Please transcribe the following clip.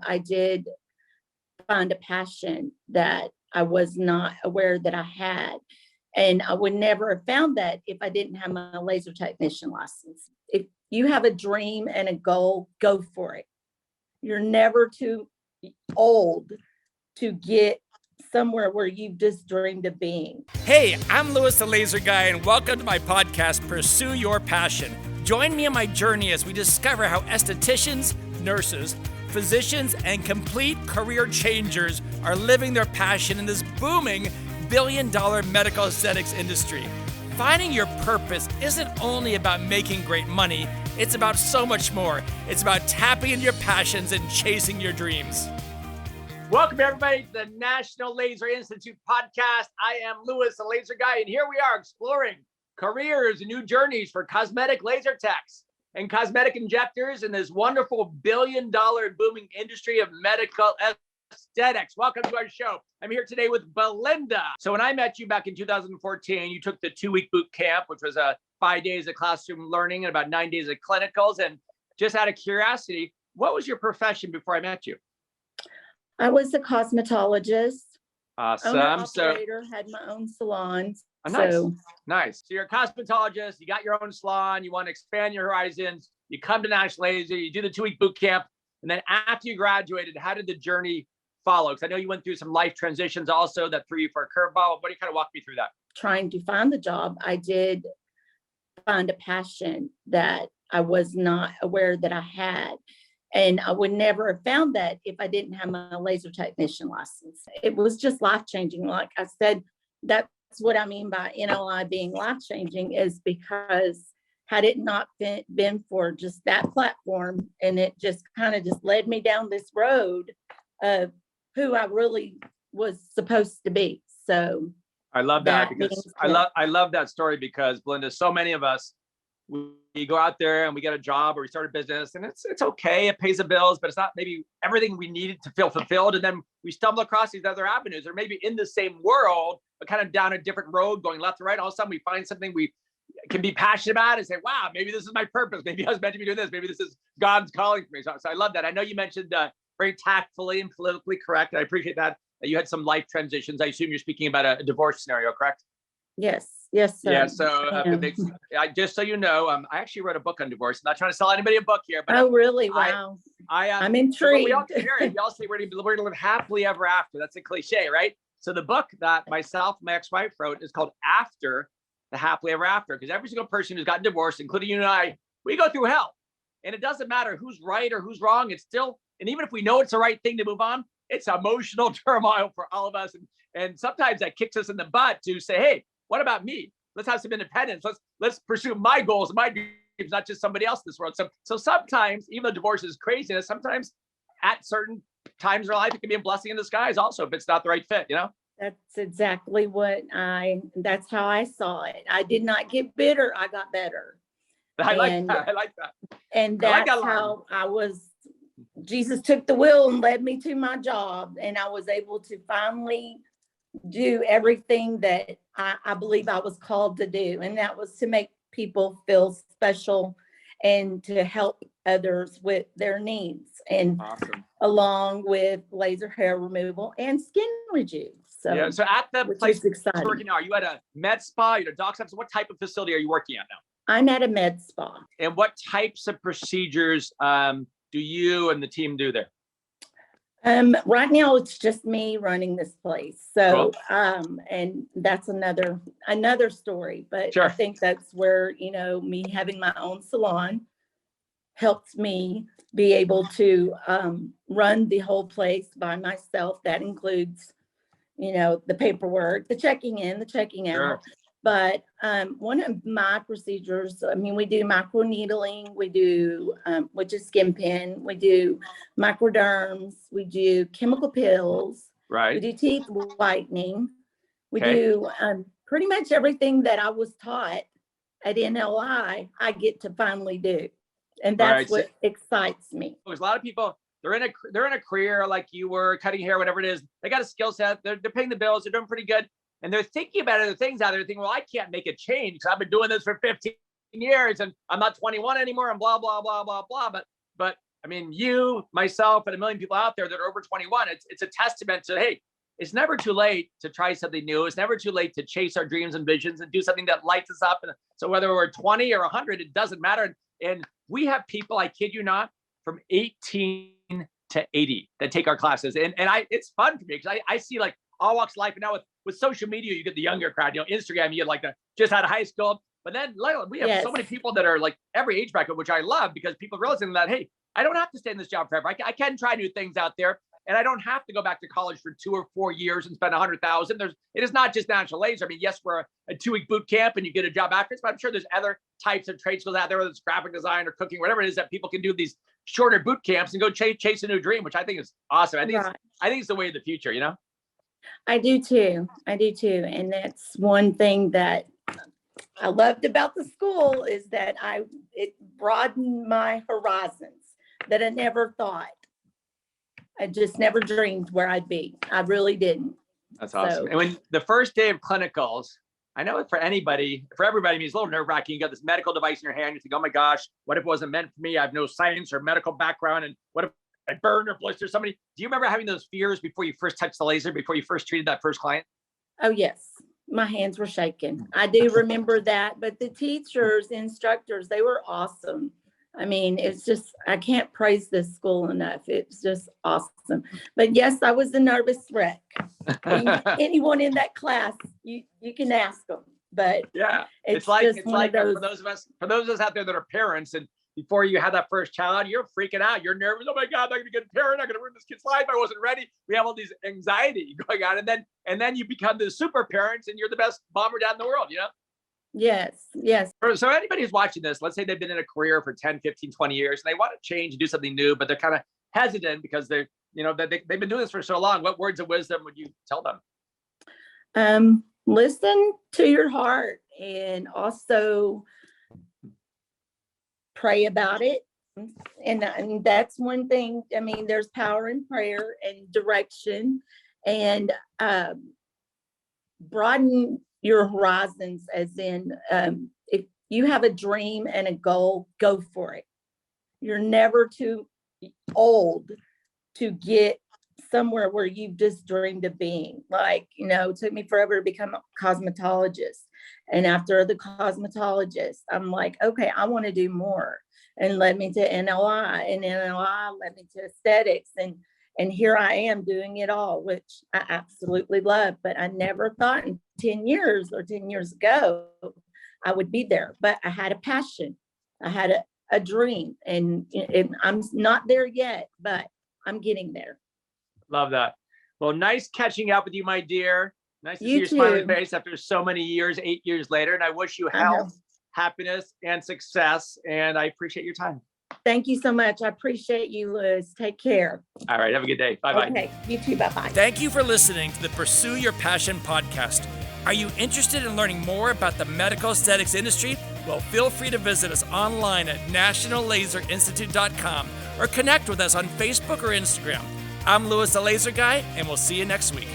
I did find a passion that I was not aware that I had. And I would never have found that if I didn't have my laser technician license. If you have a dream and a goal, go for it. You're never too old to get somewhere where you've just dreamed of being. Hey, I'm Louis the Laser Guy, and welcome to my podcast, Pursue Your Passion. Join me on my journey as we discover how estheticians, nurses, physicians, and complete career changers are living their passion in this booming billion-dollar medical aesthetics industry. Finding your purpose isn't only about making great money, it's about so much more. It's about tapping into your passions and chasing your dreams. Welcome, everybody, to the National Laser Institute podcast. I am Louis, the Laser Guy, and here we are exploring careers and new journeys for cosmetic laser techs and cosmetic injectors in this wonderful billion-dollar booming industry of medical aesthetics. Welcome to our show. I'm here today with Belinda. So when I met you back in 2014, you took the 2-week boot camp, which was 5 days of classroom learning and about 9 days of clinicals. And just out of curiosity, what was your profession before I met you? I was a cosmetologist. Awesome. Owner-operator, had my own salon. Nice. So you're a cosmetologist, you got your own salon, you want to expand your horizons, you come to National Laser, you do the 2-week boot camp. And then after you graduated, how did the journey follow? Because I know you went through some life transitions also that threw you for a curveball. What do you kind of walk me through that? Trying to find the job, I did find a passion that I was not aware that I had. And I would never have found that if I didn't have my laser technician license. It was just life-changing. Like I said, that's what I mean by NLI being life-changing, is because had it not been for just that platform, and it just kind of just led me down this road of who I really was supposed to be. So I love that because I love that story because, Belinda, so many of us, we go out there and we get a job or we start a business and it's okay, it pays the bills, but it's not maybe everything we needed to feel fulfilled. And then we stumble across these other avenues, or maybe in the same world, but kind of down a different road, going left to right. All of a sudden we find something we can be passionate about and say, wow, maybe this is my purpose. Maybe I was meant to be doing this. Maybe this is God's calling for me. So I love that. I know you mentioned very tactfully and politically correct. I appreciate that you had some life transitions. I assume you're speaking about a divorce scenario, correct? Yes, sir. Yeah. So just so you know, I actually wrote a book on divorce. I'm not trying to sell anybody a book here, but oh, really? Wow. I'm intrigued. We all say we're going to live happily ever after. That's a cliche, right? So the book that myself and my ex-wife wrote is called After the Happily Ever After, because every single person who's gotten divorced, including you and I, we go through hell. And it doesn't matter who's right or who's wrong. It's still, and even if we know it's the right thing to move on, it's emotional turmoil for all of us. And sometimes that kicks us in the butt to say, hey, what about me? Let's have some independence. Let's pursue my goals, my dreams, not just somebody else in this world. So sometimes, even though divorce is craziness, sometimes at certain times in our life, it can be a blessing in disguise also, if it's not the right fit, you know? That's exactly that's how I saw it. I did not get bitter. I got better. I like that. And that's how Jesus took the wheel and led me to my job. And I was able to finally do everything that I believe I was called to do. And that was to make people feel special and to help others with their needs. And awesome. Along with laser hair removal and skin rejuve. So at the place you're working now, are you at a med spa, you're at a doc's office? What type of facility are you working at now? I'm at a med spa. And what types of procedures do you and the team do there? Right now it's just me running this place. So, cool. And that's another story, but sure. I think that's where, me having my own salon helps me be able to run the whole place by myself. That includes, the paperwork, the checking in, the checking out. Sure. But one of my procedures, we do micro needling, we do, which is skin pin, we do microderms, we do chemical pills, right? We do teeth whitening, we do pretty much everything that I was taught at NLI, I get to finally do. And that's what excites me. There's a lot of people, they're in a career like you were, cutting hair, whatever it is. They got a skill set, they're paying the bills, they're doing pretty good. And they're thinking about other things out there. They're thinking, well, I can't make a change because I've been doing this for 15 years and I'm not 21 anymore and blah, blah, blah, blah, blah. But I mean, you, myself, and a million people out there that are over 21, it's a testament to, hey, it's never too late to try something new. It's never too late to chase our dreams and visions and do something that lights us up. And so whether we're 20 or 100, it doesn't matter. And we have people, I kid you not, from 18 to 80 that take our classes. And it's fun for me because I see like all walks of life. And now with social media, you get the younger crowd, Instagram, you get like the just out of high school. But then we have so many people that are like every age bracket, which I love because people realizing that, hey, I don't have to stay in this job forever. I can try new things out there. And I don't have to go back to college for 2 or 4 years and spend $100,000. It is not just National Laser. I mean, yes, we're a 2-week boot camp and you get a job afterwards, but I'm sure there's other types of trade schools out there, whether it's graphic design or cooking, whatever it is, that people can do these shorter boot camps and go chase a new dream, which I think is awesome. I think it's the way of the future, I do too. And that's one thing that I loved about the school is that it broadened my horizons that I never thought. I just never dreamed where I'd be. I really didn't. That's awesome. And when the first day of clinicals, I know for everybody, I mean, it's a little nerve-wracking. You got this medical device in your hand. You think, oh my gosh, what if it wasn't meant for me? I have no science or medical background. And what if I burn or blister somebody? Do you remember having those fears before you first touched the laser, before you first treated that first client? Oh, yes. My hands were shaking. I do remember that. But the teachers, instructors, they were awesome. I mean, it's just, I can't praise this school enough. It's just awesome. But yes, I was a nervous wreck. Anyone in that class, you can ask them. But yeah, it's like for those of us out there that are parents, and before you have that first child, you're freaking out. You're nervous. Oh my God, I'm going to get a parent. I'm going to ruin this kid's life. I wasn't ready. We have all these anxiety going on. And then you become the super parents and you're the best bomber down in the world, Yes. So anybody who's watching this, let's say they've been in a career for 10, 15, 20 years, and they want to change and do something new, but they're kind of hesitant because they've been doing this for so long. What words of wisdom would you tell them? Listen to your heart and also pray about it. And that's one thing. I mean, there's power in prayer and direction, and broaden your horizons, as in if you have a dream and a goal, go for it. You're never too old to get somewhere where you've just dreamed of being. Like, it took me forever to become a cosmetologist. And after the cosmetologist, I'm like, okay, I want to do more. And led me to NLI, and NLI led me to aesthetics. And here I am doing it all, which I absolutely love. But I never thought in 10 years or 10 years ago, I would be there. But I had a passion. I had a dream. And I'm not there yet, but I'm getting there. Love that. Well, nice catching up with you, my dear. Nice to see your too. smiling face after so many years, 8 years later. And I wish you health, happiness, and success. And I appreciate your time. Thank you so much. I appreciate you, Liz. Take care. All right. Have a good day. Bye-bye. Okay. You too. Bye-bye. Thank you for listening to the Pursue Your Passion podcast. Are you interested in learning more about the medical aesthetics industry? Well, feel free to visit us online at nationallaserinstitute.com or connect with us on Facebook or Instagram. I'm Louis the Laser Guy, and we'll see you next week.